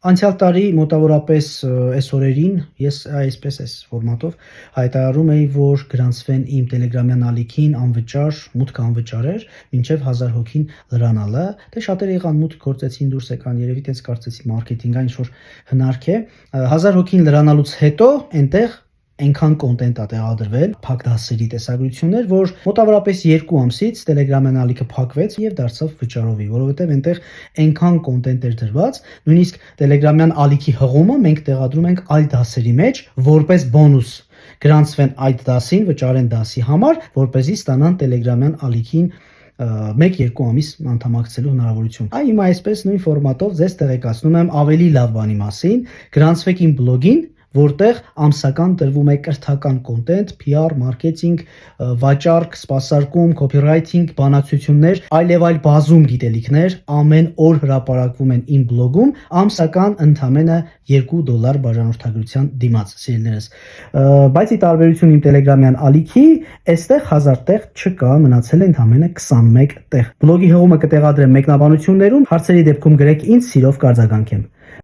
Անցյալ տարի մոտավորապես այս օրերին ես այսպես այս ֆորմատով հայտարարում էի, որ գրանցվեն իմ Telegram-յան ալիքին անվճար, մուտքը անվճար էր, մինչև 1000 հոգին լրանալը։ Դե շատերը եղան մուտք գործեցին, դուրս եկան, երևի տենց կարծեցի մարքեթինգային ինչ-որ հնարք է։ 1000 հոգին լրանալուց հետո այնտեղ այնքան կոնտենտ է տեղադրվել, փակ դասերի տեսագրություններ, որ մոտավորապես 2 ամսից Telegram-յան ալիքը փակվեց եւ դարձավ վճարովի, որովհետեւ այնտեղ այնքան կոնտենտ էր դրված, նույնիսկ Telegram-յան ալիքի հղումը մենք տեղադրում ենք այլ դասերի մեջ որպես բոնուս։ Գրանցվեն այդ դասին, վճարեն դասի համար, որպեսզի ստանան Telegram-յան ալիքին 1-2 ամիս անդամակցելու հնարավորություն։ Այ հիմա այսպես նույն ֆորմատով ձեզ տեղեկացնում եմ ավելի լավ բանի մասին, գրանցվեք իմ բլոգին, որտեղ ամսական տրվում է կրթական կոնտենտ, PR, մարքեթինգ, վաճառք, սպասարկում, copywriting, բանակցություններ, այլ եւ այլ բազում գիտելիքներ ամեն օր հրապարակվում են իմ բլոգում, ամսական ընդամենը $2 բաժանորդագրության դիմաց, սիրելիներս։ Բայց ի տարբերություն իմ Telegram-յան ալիքի, այստեղ 1000 տեղ չկա, մնացել է ընդամենը 21 տեղ։ Բլոգի հղումը կտեղադրեմ մեկնաբանություններում, հարցերի դեպքում գրեք ինձ, սիրով կարձագանքեմ։